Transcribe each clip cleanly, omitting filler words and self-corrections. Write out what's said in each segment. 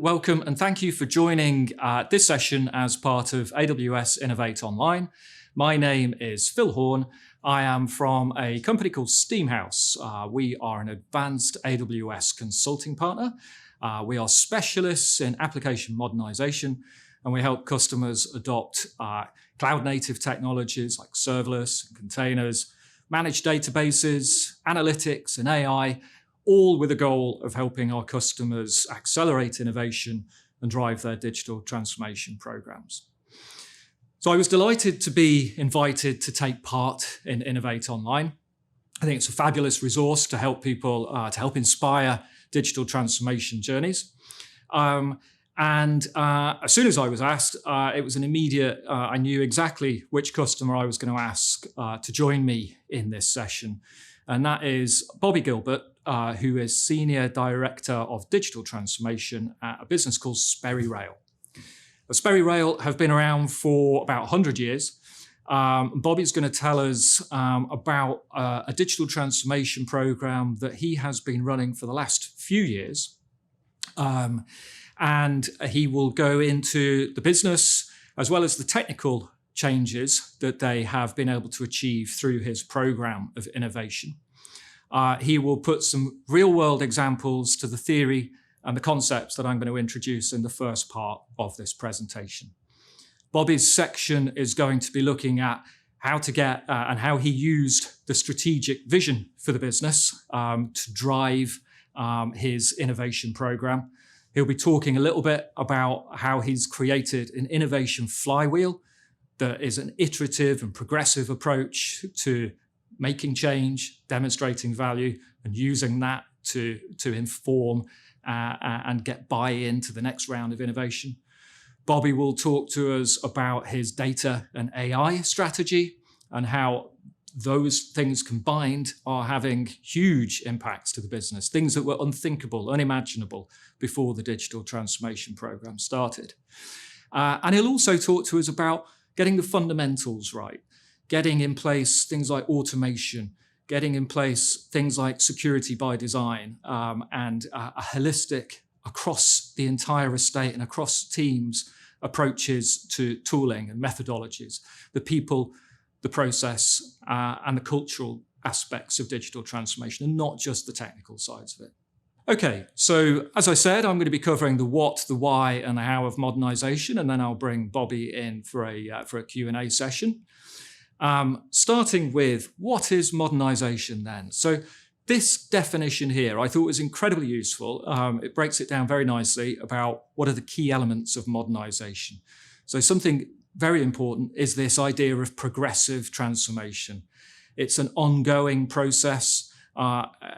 welcome and thank you for joining this session as part of AWS Innovate Online. My name is Phil Horn. I am from a company called Steamhouse. We are an advanced AWS consulting partner. We are specialists in application modernization, and we help customers adopt cloud-native technologies like serverless and containers, managed databases, analytics, and AI, all with the goal of helping our customers accelerate innovation and drive their digital transformation programs. So I was delighted to be invited to take part in Innovate Online. I think it's a fabulous resource to help people, to help inspire digital transformation journeys. As soon as I was asked, it was an immediate, I knew exactly which customer I was going to ask to join me in this session. And that is Bobby Gilbert, who is Senior Director of Digital Transformation at a business called Sperry Rail. Sperry Rail have been around for about 100 years. Bobby's going to tell us about a digital transformation program that he has been running for the last few years. And he will go into the business as well as the technical changes that they have been able to achieve through his program of innovation. He will put some real-world examples to the theory and the concepts that I'm going to introduce in the first part of this presentation. Bobby's section is going to be looking at how to get and how he used the strategic vision for the business to drive his innovation program. He'll be talking a little bit about how he's created an innovation flywheel that is an iterative and progressive approach to making change, demonstrating value, and using that to inform and get buy-in to the next round of innovation. Bobby will talk to us about his data and AI strategy and how those things combined are having huge impacts to the business, things that were unthinkable, unimaginable before the digital transformation program started. And he'll also talk to us about getting the fundamentals right, getting in place things like automation, getting in place things like security by design, and a holistic across the entire estate and across teams approaches to tooling and methodologies, the people, the process, and the cultural aspects of digital transformation, and not just the technical sides of it. Okay, so as I said, I'm going to be covering the what, the why, and the how of modernization, and then I'll bring Bobby in for a Q&A session. Starting with what is modernization then? So this definition here I thought was incredibly useful. It breaks it down very nicely about what are the key elements of modernization. So something very important is this idea of progressive transformation. It's an ongoing process.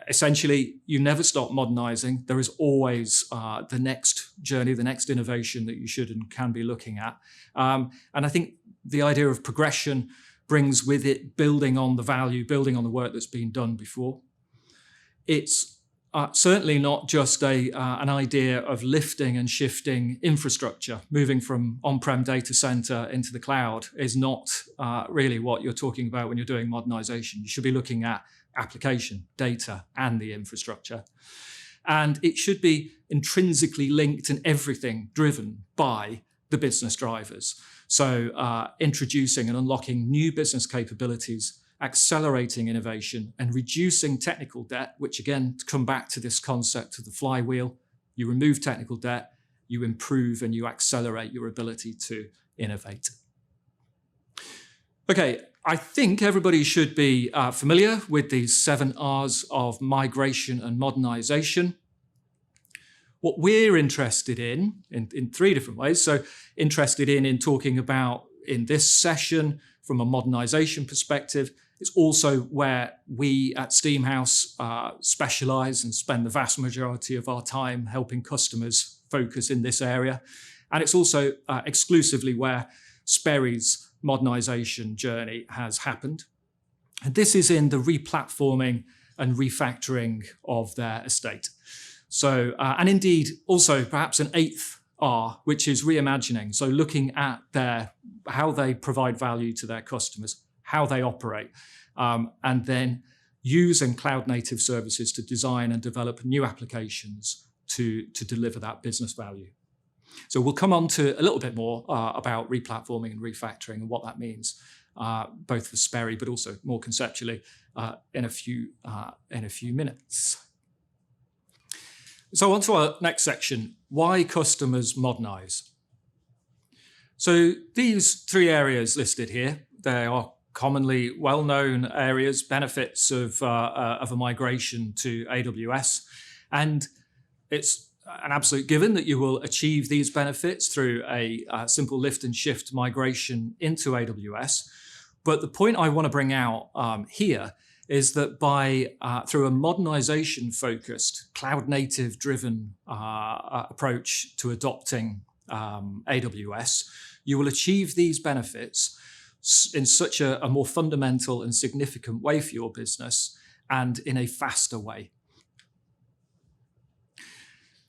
Essentially, you never stop modernizing. There is always the next journey, the next innovation that you should and can be looking at. And I think the idea of progression brings with it building on the value, building on the work that's been done before. It's certainly not just an idea of lifting and shifting infrastructure. Moving from on-prem data center into the cloud is not really what you're talking about when you're doing modernization. You should be looking at application, data, and the infrastructure. And it should be intrinsically linked and everything driven by the business drivers. So introducing and unlocking new business capabilities, accelerating innovation, and reducing technical debt, which again, to come back to this concept of the flywheel, you remove technical debt, you improve and you accelerate your ability to innovate. Okay, I think everybody should be familiar with these 7 R's of migration and modernization. What we're interested in 3 different ways. So interested in talking about in this session from a modernization perspective. It's also where we at Steamhouse specialize and spend the vast majority of our time helping customers focus in this area. And it's also exclusively where Sperry's modernization journey has happened. And this is in the replatforming and refactoring of their estate. So, and indeed also perhaps an 8th R, which is reimagining. So looking at how they provide value to their customers, how they operate, and then using cloud native services to design and develop new applications to deliver that business value. So we'll come on to a little bit more about replatforming and refactoring and what that means, both for Sperry, but also more conceptually in a few minutes. So on to our next section, why customers modernize. So these three areas listed here, they are commonly well-known areas, benefits of a migration to AWS. And it's an absolute given that you will achieve these benefits through a simple lift and shift migration into AWS. But the point I want to bring out here is that through a modernization-focused, cloud-native driven approach to adopting AWS, you will achieve these benefits in such a more fundamental and significant way for your business and in a faster way.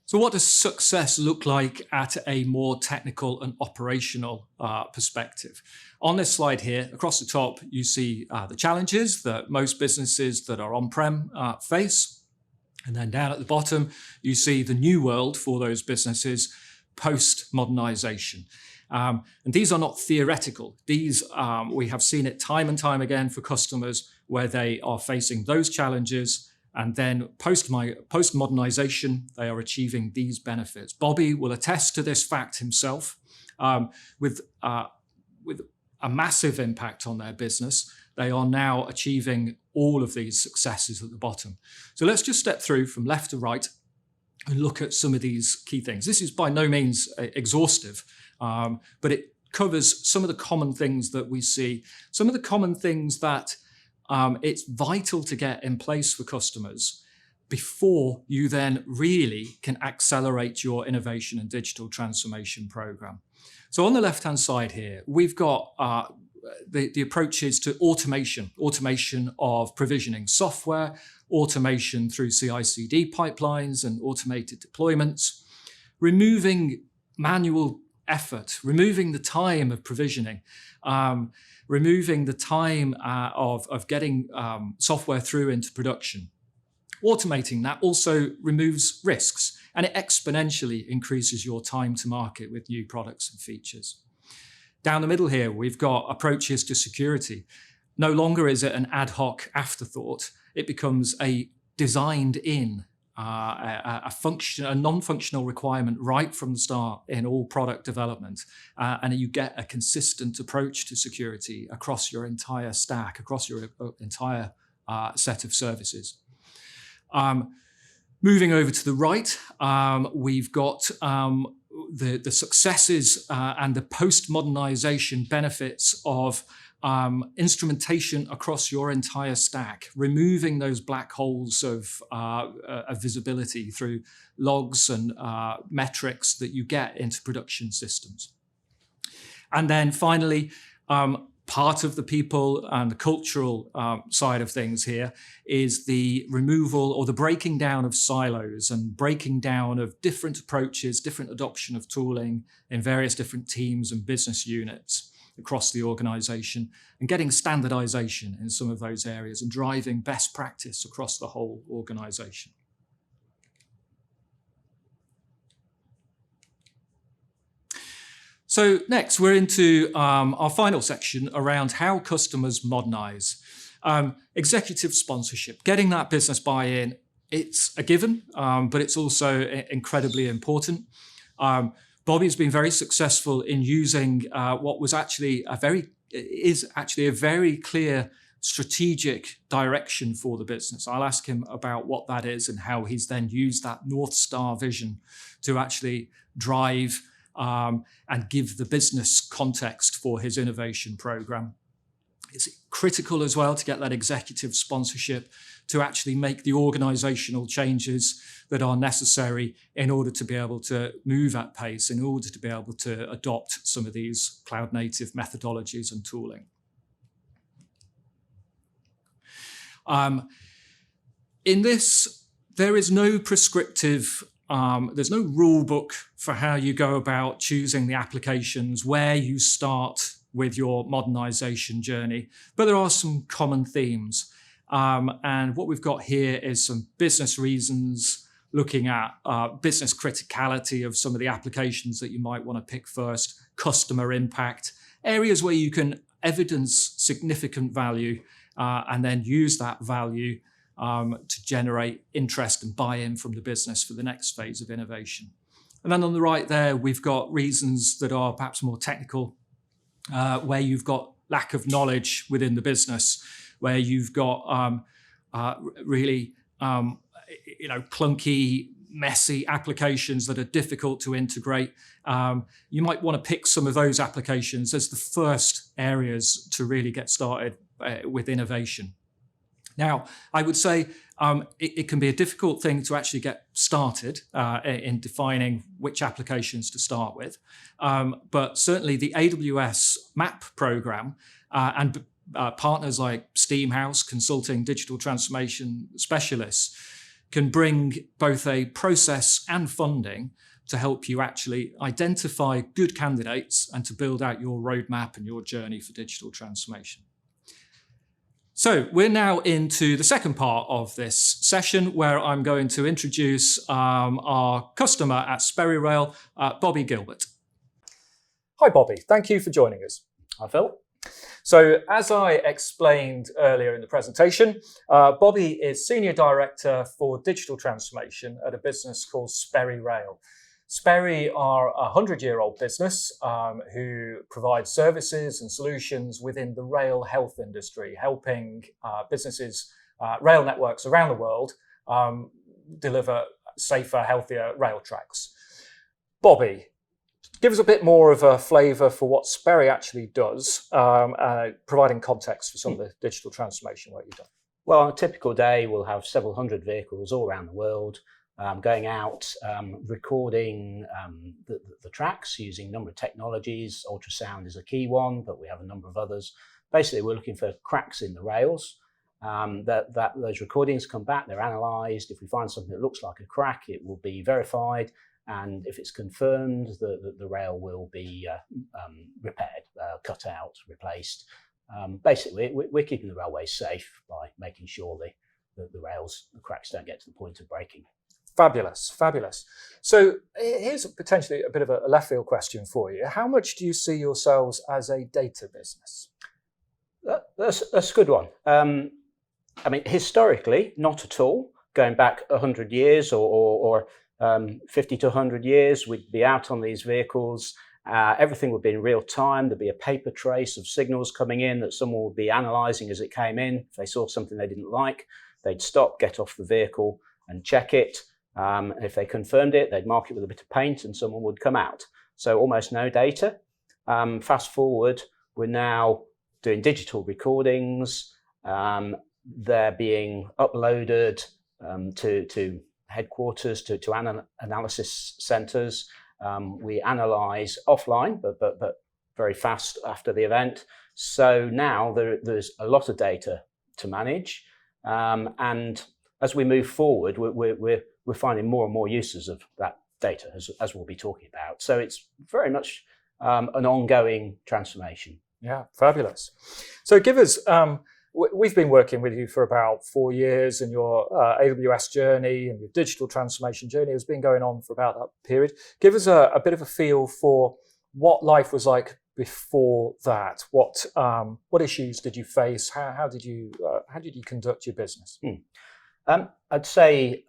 So what does success look like at a more technical and operational perspective? On this slide here, across the top, you see the challenges that most businesses that are on-prem face. And then down at the bottom, you see the new world for those businesses post-modernization. And these are not theoretical. These, we have seen it time and time again for customers where they are facing those challenges, and then post-modernization, they are achieving these benefits. Bobby will attest to this fact himself. With a massive impact on their business, they are now achieving all of these successes at the bottom. So let's just step through from left to right and look at some of these key things. This is by no means exhaustive, but it covers some of the common things that we see, some of the common things that it's vital to get in place for customers before you then really can accelerate your innovation and digital transformation program. So on the left-hand side here, we've got the approaches to automation of provisioning software, automation through CI/CD pipelines and automated deployments, removing manual effort, removing the time of provisioning, removing the time of getting software through into production. Automating that also removes risks, and it exponentially increases your time to market with new products and features. Down the middle here, we've got approaches to security. No longer is it an ad hoc afterthought. It becomes a designed-in, a non-functional requirement right from the start in all product development. And you get a consistent approach to security across your entire stack, across your entire set of services. Moving over to the right, we've got the successes and the post-modernization benefits of instrumentation across your entire stack, removing those black holes of visibility through logs and metrics that you get into production systems. And then finally, part of the people and the cultural side of things here is the removal or the breaking down of silos and breaking down of different approaches, different adoption of tooling in various different teams and business units across the organization, and getting standardization in some of those areas and driving best practice across the whole organization. So next, we're into our final section around how customers modernize. Executive sponsorship, getting that business buy-in, it's a given, but it's also incredibly important. Bobby's been very successful in using what was actually a very clear strategic direction for the business. I'll ask him about what that is and how he's then used that North Star vision to actually drive and give the business context for his innovation program. It's critical as well to get that executive sponsorship to actually make the organizational changes that are necessary in order to be able to move at pace, in order to be able to adopt some of these cloud-native methodologies and tooling. In this, there is no prescriptive there's no rule book for how you go about choosing the applications, where you start with your modernization journey, but there are some common themes. And what we've got here is some business reasons, looking at business criticality of some of the applications that you might want to pick first, customer impact, areas where you can evidence significant value and then use that value to generate interest and buy-in from the business for the next phase of innovation. And then on the right there, we've got reasons that are perhaps more technical, where you've got lack of knowledge within the business, where you've got really clunky, messy applications that are difficult to integrate. You might want to pick some of those applications as the first areas to really get started with innovation. Now, I would say it can be a difficult thing to actually get started in defining which applications to start with. But certainly the AWS MAP program and partners like Steamhouse, consulting digital transformation specialists, can bring both a process and funding to help you actually identify good candidates and to build out your roadmap and your journey for digital transformation. So we're now into the second part of this session, where I'm going to introduce our customer at Sperry Rail, Bobby Gilbert. Hi, Bobby. Thank you for joining us. Hi, Phil. So as I explained earlier in the presentation, Bobby is Senior Director for Digital Transformation at a business called Sperry Rail. Sperry are a 100-year-old business who provide services and solutions within the rail health industry, helping businesses, rail networks around the world deliver safer, healthier rail tracks. Bobby, give us a bit more of a flavour for what Sperry actually does, providing context for some of the digital transformation work you've done. Well, on a typical day, we'll have several hundred vehicles all around the world going out, recording the tracks using a number of technologies. Ultrasound is a key one, but we have a number of others. Basically, we're looking for cracks in the rails. Those recordings come back, they're analysed. If we find something that looks like a crack, it will be verified. And if it's confirmed, the rail will be repaired, cut out, replaced. Basically, we're keeping the railways safe by making sure the cracks don't get to the point of breaking. Fabulous, fabulous. So here's potentially a bit of a left field question for you. How much do you see yourselves as a data business? That's a good one. I mean, historically, not at all. Going back 100 years or 50 to 100 years, we'd be out on these vehicles. Everything would be in real time. There'd be a paper trace of signals coming in that someone would be analysing as it came in. If they saw something they didn't like, they'd stop, get off the vehicle and check it. If they confirmed it, they'd mark it with a bit of paint and someone would come out. So almost no data. Fast forward, we're now doing digital recordings. They're being uploaded to headquarters, to analysis centres. We analyse offline, but very fast after the event. So now there's a lot of data to manage. And as we move forward, we're finding more and more uses of that data, as we'll be talking about. So it's very much an ongoing transformation. Yeah, fabulous. So give us, we've been working with you for about 4 years, and your AWS journey and your digital transformation journey has been going on for about that period. Give us a bit of a feel for what life was like before that. What issues did you face? How did you conduct your business? I'd say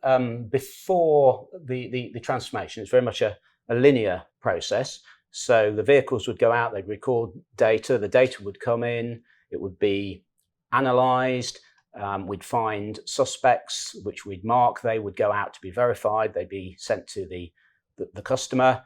before the transformation, it's very much a linear process. So the vehicles would go out, they'd record data, the data would come in, it would be analysed, we'd find suspects which we'd mark, they would go out to be verified, they'd be sent to the customer,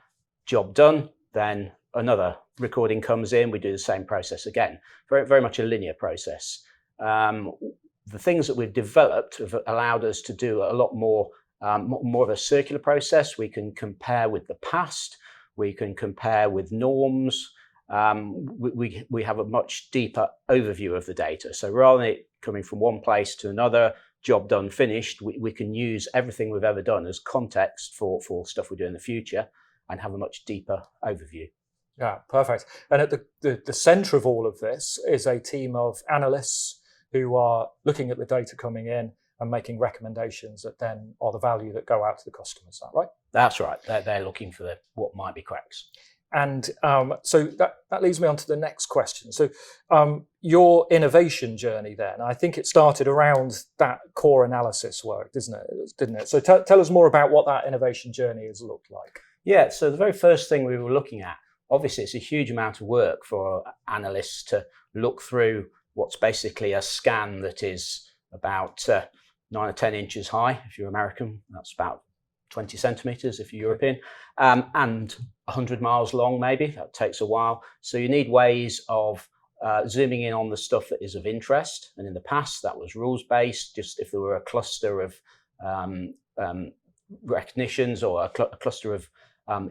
job done, then another recording comes in, we do the same process again. Very, very much a linear process. The things that we've developed have allowed us to do a lot more of a circular process. We can compare with the past, we can compare with norms, we have a much deeper overview of the data. So rather than it coming from one place to another, job done, finished, we can use everything we've ever done as context for stuff we do in the future and have a much deeper overview. Yeah, perfect. And at the centre of all of this is a team of analysts who are looking at the data coming in and making recommendations that then are the value that go out to the customers. Is that right? That's right. They're looking for what might be cracks. And so that leads me on to the next question. So your innovation journey then, I think it started around that core analysis work, didn't it? So tell us more about what that innovation journey has looked like. Yeah, so the very first thing we were looking at, obviously it's a huge amount of work for analysts to look through what's basically a scan that is about 9 or 10 inches high. If you're American, that's about 20 centimeters if you're European, and 100 miles long maybe. That takes a while. So you need ways of zooming in on the stuff that is of interest. And in the past, that was rules-based. Just if there were a cluster of recognitions or a cluster of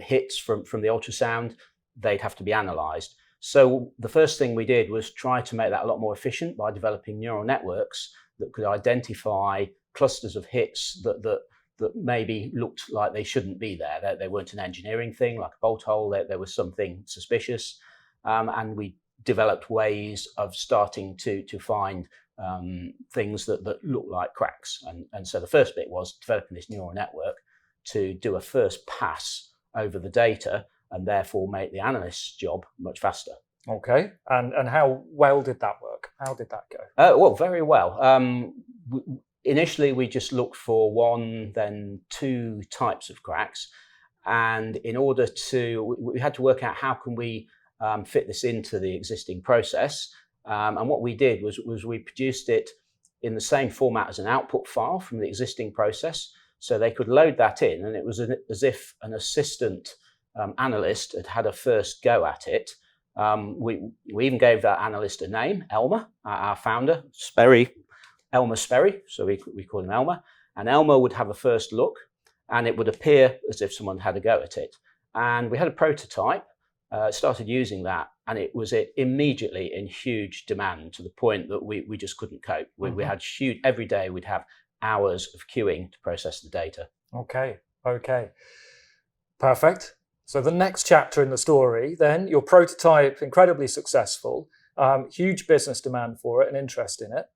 hits from the ultrasound, they'd have to be analysed. So the first thing we did was try to make that a lot more efficient by developing neural networks that could identify clusters of hits that maybe looked like they shouldn't be there. They weren't an engineering thing, like a bolt hole. There was something suspicious. And we developed ways of starting to find things that look like cracks. And so the first bit was developing this neural network to do a first pass over the data and therefore make the analyst's job much faster. Okay. And how well did that work? How did that go? Well, very well. Initially, we just looked for one, then two types of cracks. And in order to, we had to work out how can we fit this into the existing process. And what we did was we produced it in the same format as an output file from the existing process. So they could load that in, and it was as if an assistant analyst had a first go at it. We even gave that analyst a name, Elmer, our founder, Elmer Sperry, so we call him Elmer. And Elmer would have a first look, and it would appear as if someone had a go at it. And we had a prototype, started using that, and it was immediately in huge demand to the point that we just couldn't cope. We had huge, every day we'd have hours of queuing to process the data. Okay. Perfect. So the next chapter in the story, then, your prototype, incredibly successful, huge business demand for it and interest in it.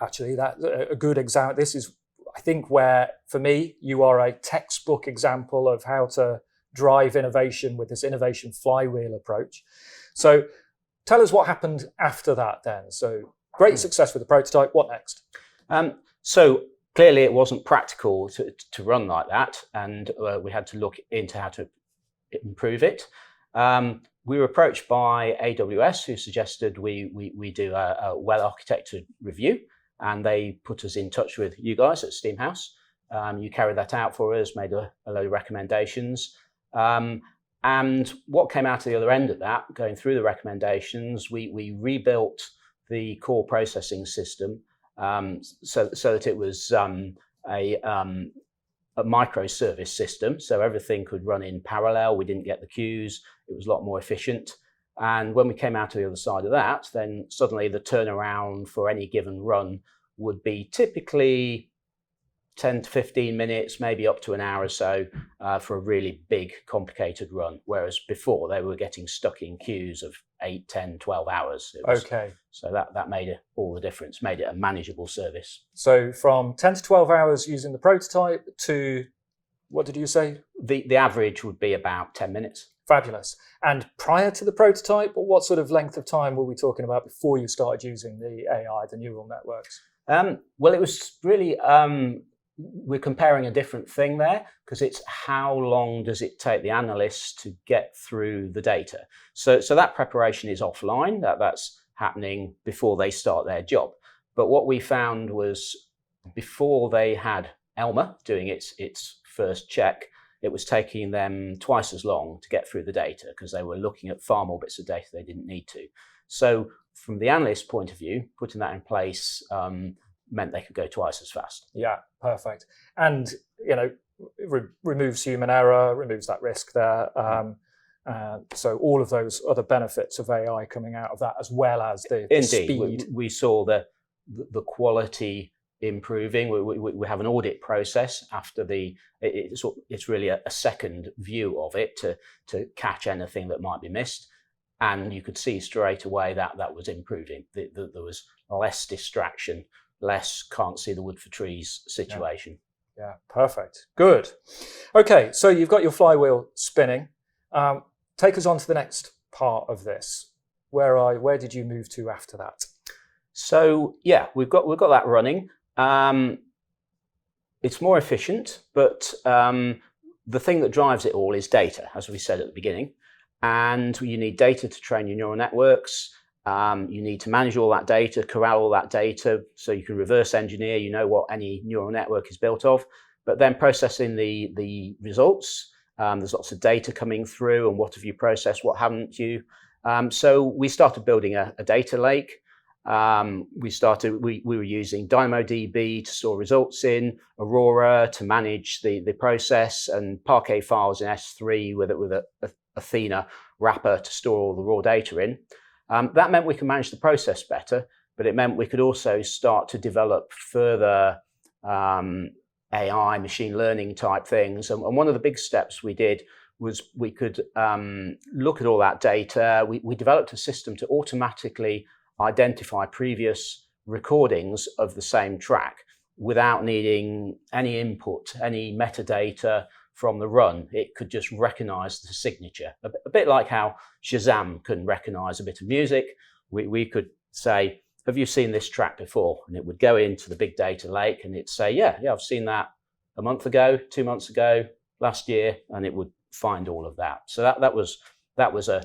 Actually, that's a good example. This is, I think, where, for me, you are a textbook example of how to drive innovation with this innovation flywheel approach. So tell us what happened after that then. So great success with the prototype. What next? So clearly it wasn't practical to run like that, and we had to look into how to improve it. We were approached by AWS, who suggested we do a well-architected review, and they put us in touch with you guys at Steamhouse. You carried that out for us, made a load of recommendations. And what came out of the other end of that, going through the recommendations, we rebuilt the core processing system so that it was a microservice system, so everything could run in parallel. We didn't get the queues. It was a lot more efficient. And when we came out to the other side of that, then suddenly the turnaround for any given run would be typically 10 to 15 minutes, maybe up to an hour or so for a really big, complicated run. Whereas before they were getting stuck in queues of 8, 10, 12 hours. Okay. So that made all the difference, made it a manageable service. So from 10 to 12 hours using the prototype to, what did you say? The average would be about 10 minutes. Fabulous. And prior to the prototype, what sort of length of time were we talking about before you started using the AI, the neural networks? Well, it was really, we're comparing a different thing there, because it's how long does it take the analysts to get through the data. So that preparation is offline, that's happening before they start their job. But what we found was before they had Elmer doing its first check, it was taking them twice as long to get through the data because they were looking at far more bits of data they didn't need to. So from the analyst's point of view, putting that in place meant they could go twice as fast. Yeah, perfect. And, you know, removes human error, removes that risk there. So all of those other benefits of AI coming out of that, as well as the speed. We saw the quality improving. We have an audit process after it's really a second view of it to catch anything that might be missed. And you could see straight away that was improving. There was less distraction less can't see the wood for trees situation. Yeah, perfect. Good. Okay, so you've got your flywheel spinning. Take us on to the next part of this. Where did you move to after that? So yeah, we've got that running. It's more efficient, but the thing that drives it all is data, as we said at the beginning. And you need data to train your neural networks. You need to manage all that data, corral all that data, so you can reverse engineer, you know what any neural network is built of. But then processing the results, there's lots of data coming through, and what have you processed, what haven't you? So we started building a data lake. We were using DynamoDB to store results in, Aurora to manage the process, and Parquet files in S3 with a Athena wrapper to store all the raw data in. That meant we could manage the process better, but it meant we could also start to develop further AI, machine learning type things. And one of the big steps we did was we could look at all that data. We developed a system to automatically identify previous recordings of the same track without needing any input, any metadata from the run. It could just recognize the signature, a bit like how Shazam can recognize a bit of music. We could say, have you seen this track before? And it would go into the big data lake and it'd say, yeah, I've seen that a month ago, 2 months ago, last year, and it would find all of that. So that was a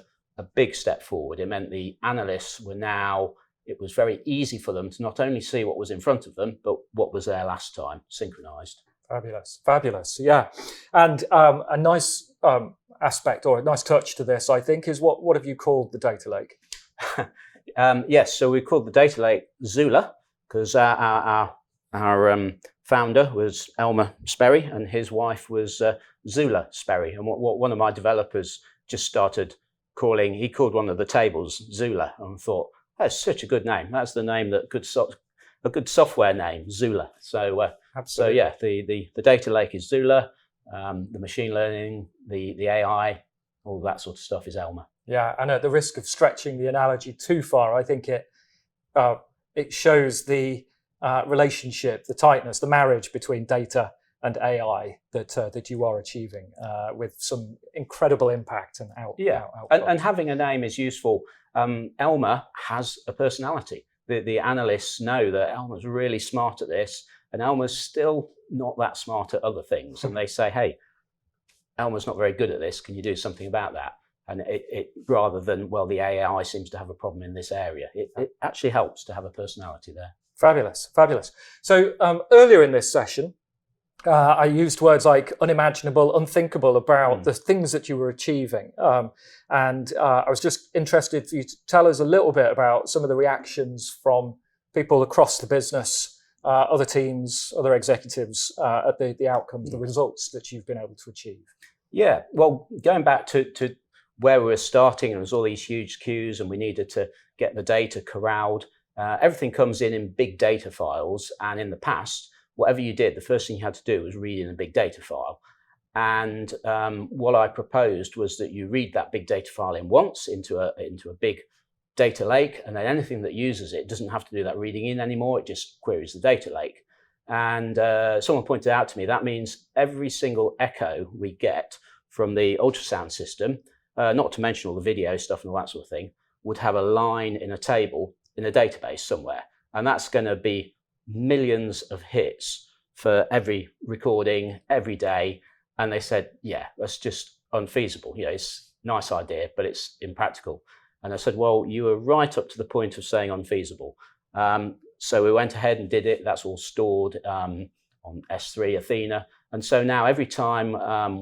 big step forward. It meant the analysts were now, it was very easy for them to not only see what was in front of them, but what was there last time, synchronized. Fabulous. Yeah. And a nice aspect or a nice touch to this, I think, is what have you called the data lake? Yes, so we called the data lake Zula, because our founder was Elmer Sperry and his wife was Zula Sperry. And what one of my developers just started calling, he called one of the tables Zula, and thought, that's such a good name. That's the name that a good software name, Zula. So yeah, the data lake is Zula, the machine learning, the AI, all that sort of stuff is Elmer. Yeah, and at the risk of stretching the analogy too far, I think it shows the relationship, the tightness, the marriage between data and AI that you are achieving with some incredible impact and and having a name is useful. Elmer has a personality. The analysts know that Elmer's really smart at this, and Elmer's still not that smart at other things. And they say, hey, Elmer's not very good at this. Can you do something about that? And it rather than, well, the AI seems to have a problem in this area, it actually helps to have a personality there. Fabulous. So earlier in this session, I used words like unimaginable, unthinkable about the things that you were achieving. And I was just interested for you to tell us a little bit about some of the reactions from people across the business, other teams, other executives at the outcomes, the results that you've been able to achieve. Yeah, well, going back to where we were starting, and there was all these huge queues and we needed to get the data corralled. Everything comes in big data files. And in the past, whatever you did, the first thing you had to do was read in a big data file. And what I proposed was that you read that big data file in once into a big data lake, and then anything that uses it doesn't have to do that reading in anymore. It just queries the data lake. And someone pointed out to me that means every single echo we get from the ultrasound system, not to mention all the video stuff and all that sort of thing, would have a line in a table in a database somewhere. And that's going to be millions of hits for every recording every day. And they said, yeah, that's just unfeasible. You know, it's a nice idea, but it's impractical. And I said, well, you were right up to the point of saying unfeasible. So we went ahead and did it. That's all stored on S3 Athena. And so now every time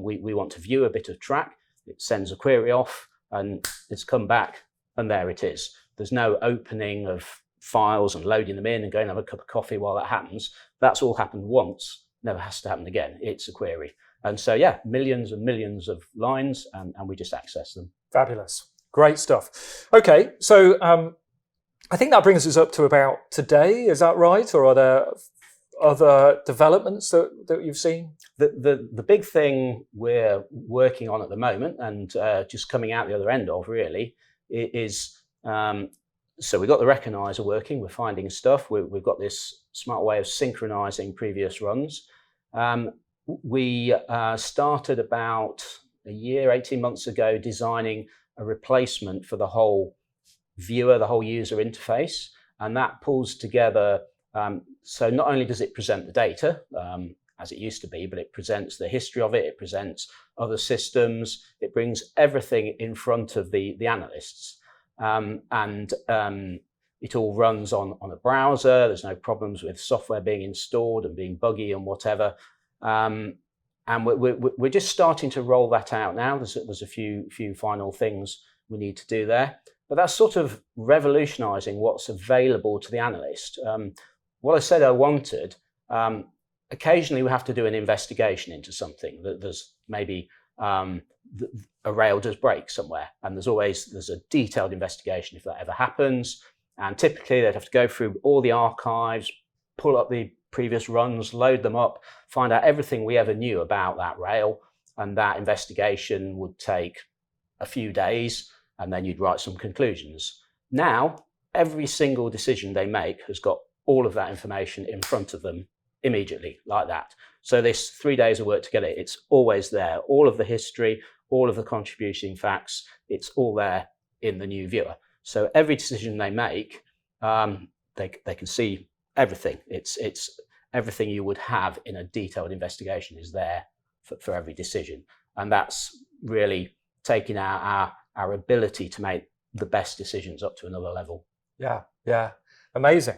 we want to view a bit of track, it sends a query off and it's come back and there it is. There's no opening of files and loading them in and going to have a cup of coffee while that happens. That's all happened once, never has to happen again. It's a query. And so, yeah, millions and millions of lines and we just access them. Fabulous. Great stuff. Okay, so I think that brings us up to about today. Is that right? Or are there other developments that you've seen? The big thing we're working on at the moment and just coming out the other end of really is So we've got the recognizer working, we're finding stuff, we've got this smart way of synchronizing previous runs. We started about a year, 18 months ago, designing a replacement for the whole viewer, the whole user interface, and that pulls together, so not only does it present the data, as it used to be, but it presents the history of it, it presents other systems, it brings everything in front of the analysts. It all runs on a browser. There's no problems with software being installed and being buggy and whatever. And we're just starting to roll that out now. There's a few final things we need to do there. But that's sort of revolutionizing what's available to the analyst. What I said I wanted, occasionally we have to do an investigation into something. There's maybe a rail does break somewhere, and there's a detailed investigation if that ever happens. And typically they'd have to go through all the archives, pull up the previous runs, load them up, find out everything we ever knew about that rail, and that investigation would take a few days, and then you'd write some conclusions. Now, every single decision they make has got all of that information in front of them immediately, like that. So this 3 days of work to get it, it's always there. All of the history, all of the contributing facts, it's all there in the new viewer. So every decision they make, they can see everything. It's everything you would have in a detailed investigation is there for every decision. And that's really taking our ability to make the best decisions up to another level. Yeah, amazing.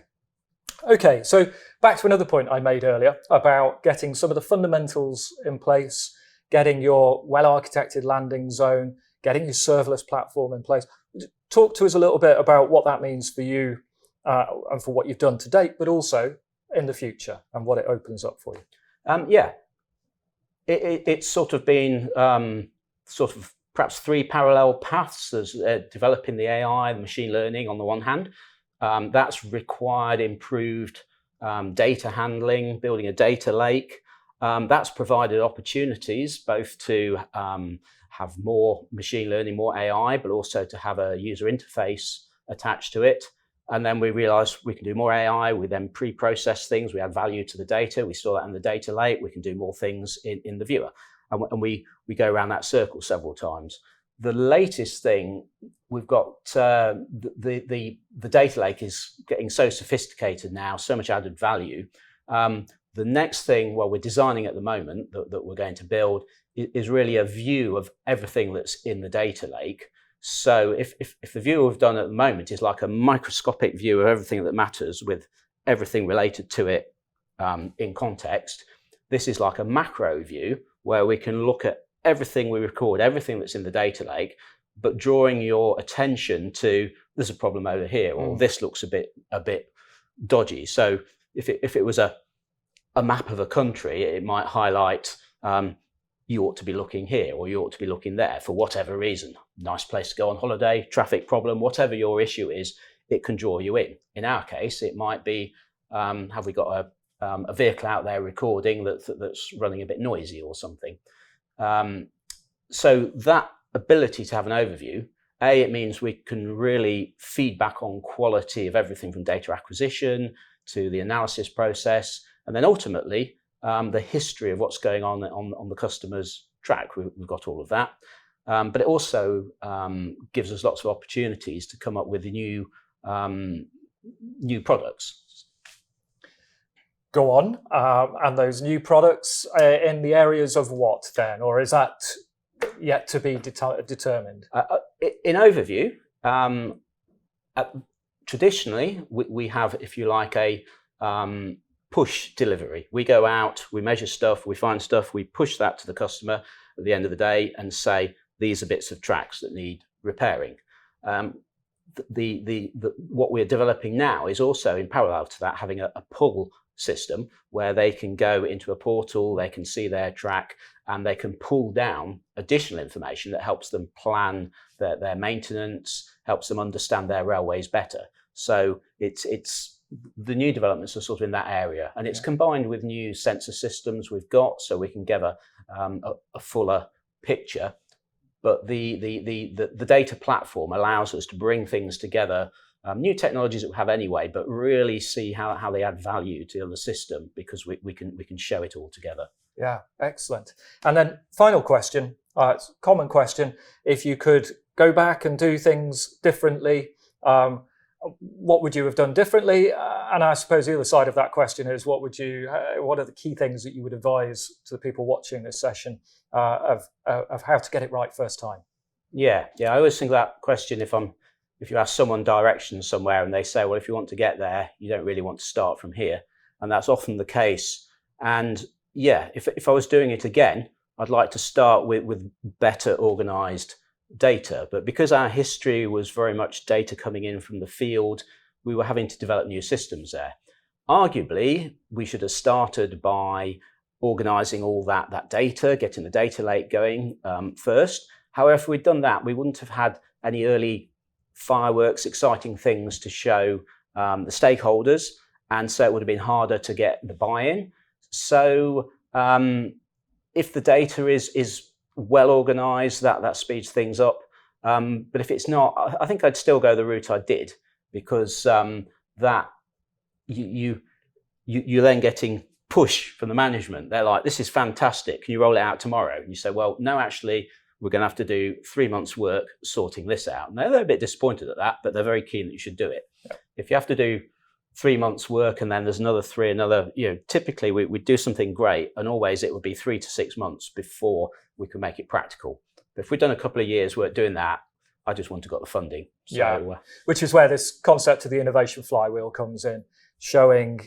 Okay, so back to another point I made earlier about getting some of the fundamentals in place, getting your well-architected landing zone, getting your serverless platform in place. Talk to us a little bit about what that means for you and for what you've done to date, but also in the future and what it opens up for you. It's sort of been sort of perhaps three parallel paths. There's developing the AI, the machine learning on the one hand. That's required improved data handling, building a data lake. That's provided opportunities both to have more machine learning, more AI, but also to have a user interface attached to it. And then we realized we can do more AI. We then pre-process things. We add value to the data. We store that in the data lake. We can do more things in the viewer. And we go around that circle several times. The latest thing, we've got the data lake is getting so sophisticated now, so much added value. The next thing, well, we're designing at the moment that we're going to build is really a view of everything that's in the data lake. So if the view we've done at the moment is like a microscopic view of everything that matters with everything related to it in context, this is like a macro view where we can look at everything we record, everything that's in the data lake, but drawing your attention to there's a problem over here, or this looks a bit dodgy. So if it was a map of a country, it might highlight you ought to be looking here, or you ought to be looking there for whatever reason. Nice place to go on holiday, traffic problem, whatever your issue is, it can draw you in. In our case, it might be, have we got a vehicle out there recording that's running a bit noisy or something. So that ability to have an overview, it means we can really feed back on quality of everything from data acquisition to the analysis process, and then ultimately the history of what's going on the customer's track. We've got all of that. But it also gives us lots of opportunities to come up with new products. Go on. And those new products in the areas of what then? Or is that yet to be determined? In overview, traditionally, we have, if you like, a push delivery. We go out, we measure stuff, we find stuff, we push that to the customer at the end of the day and say, these are bits of tracks that need repairing. What we're developing now is also in parallel to that, having a pull system where they can go into a portal, they can see their track, and they can pull down additional information that helps them plan their maintenance, helps them understand their railways better. So it's the new developments are sort of in that area, and it's combined with new sensor systems we've got, so we can give a fuller picture. But the data platform allows us to bring things together new technologies that we have anyway, but really see how they add value to the system, because we can show it all together. Yeah, excellent. And then final question, it's a common question. If you could go back and do things differently, what would you have done differently? And I suppose the other side of that question is, what are the key things that you would advise to the people watching this session of how to get it right first time? Yeah. I always think that question, if you ask someone directions somewhere and they say, well, if you want to get there, you don't really want to start from here. And that's often the case. And yeah, if I was doing it again, I'd like to start with better organized data. But because our history was very much data coming in from the field, we were having to develop new systems there. Arguably, we should have started by organizing all that data, getting the data lake going first. However, if we'd done that, we wouldn't have had any early fireworks, exciting things to show the stakeholders. And so it would have been harder to get the buy-in. So if the data is well organized, that speeds things up. But if it's not, I think I'd still go the route I did, because that you're then getting push from the management. They're like, this is fantastic. Can you roll it out tomorrow? And you say, well, no, actually, we're going to have to do 3 months work sorting this out. And they're a bit disappointed at that, but they're very keen that you should do it. Yeah. If you have to do 3 months work and then there's another three, typically we do something great, and always it would be 3 to 6 months before we can make it practical. But if we've done a couple of years work doing that, I just want to got the funding. So, which is where this concept of the innovation flywheel comes in, showing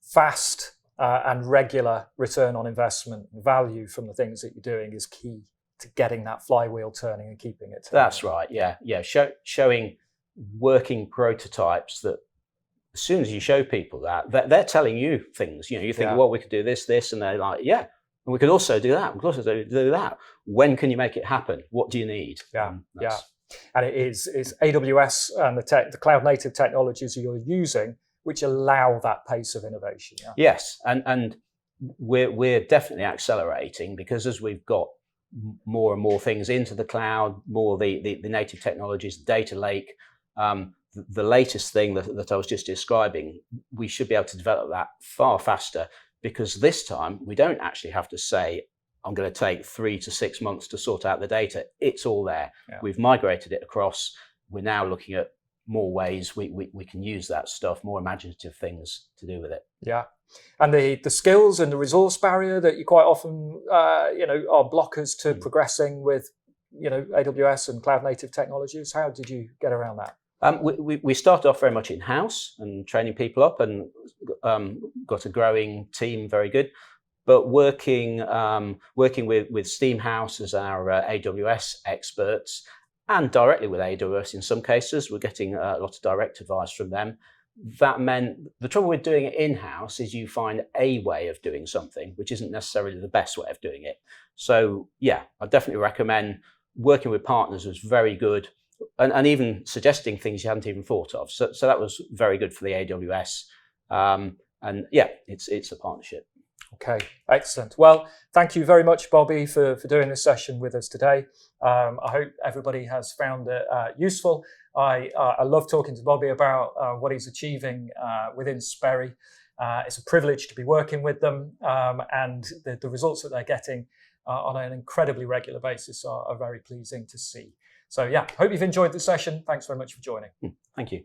fast and regular return on investment value from the things that you're doing is key to getting that flywheel turning and keeping it turning. That's right. Yeah. Showing working prototypes that, as soon as you show people that, they're telling you things. You think, well, we could do this, and they're like, yeah, and we could also do that. We could also do that. When can you make it happen? What do you need? And it's AWS and the cloud native technologies you're using which allow that pace of innovation. Yeah? Yes, and we're definitely accelerating, because as we've got more and more things into the cloud, more the native technologies, data lake, the latest thing that I was just describing, we should be able to develop that far faster, because this time we don't actually have to say, I'm going to take 3 to 6 months to sort out the data. It's all there. Yeah. We've migrated it across. We're now looking at more ways we can use that stuff, more imaginative things to do with it. Yeah. And the skills and the resource barrier that you quite often, are blockers to progressing with, AWS and cloud native technologies. How did you get around that? We started off very much in-house and training people up, and got a growing team, very good. But working with Steamhouse as our AWS experts, and directly with AWS in some cases, we're getting a lot of direct advice from them. That meant the trouble with doing it in-house is you find a way of doing something which isn't necessarily the best way of doing it. So yeah, I definitely recommend working with partners was very good, and even suggesting things you hadn't even thought of. So that was very good for the AWS. And yeah, it's a partnership. Okay, excellent. Well, thank you very much, Bobby, for doing this session with us today. I hope everybody has found it useful. I love talking to Bobby about what he's achieving within Sperry. It's a privilege to be working with them, and the results that they're getting on an incredibly regular basis are very pleasing to see. So yeah, hope you've enjoyed the session. Thanks very much for joining. Thank you.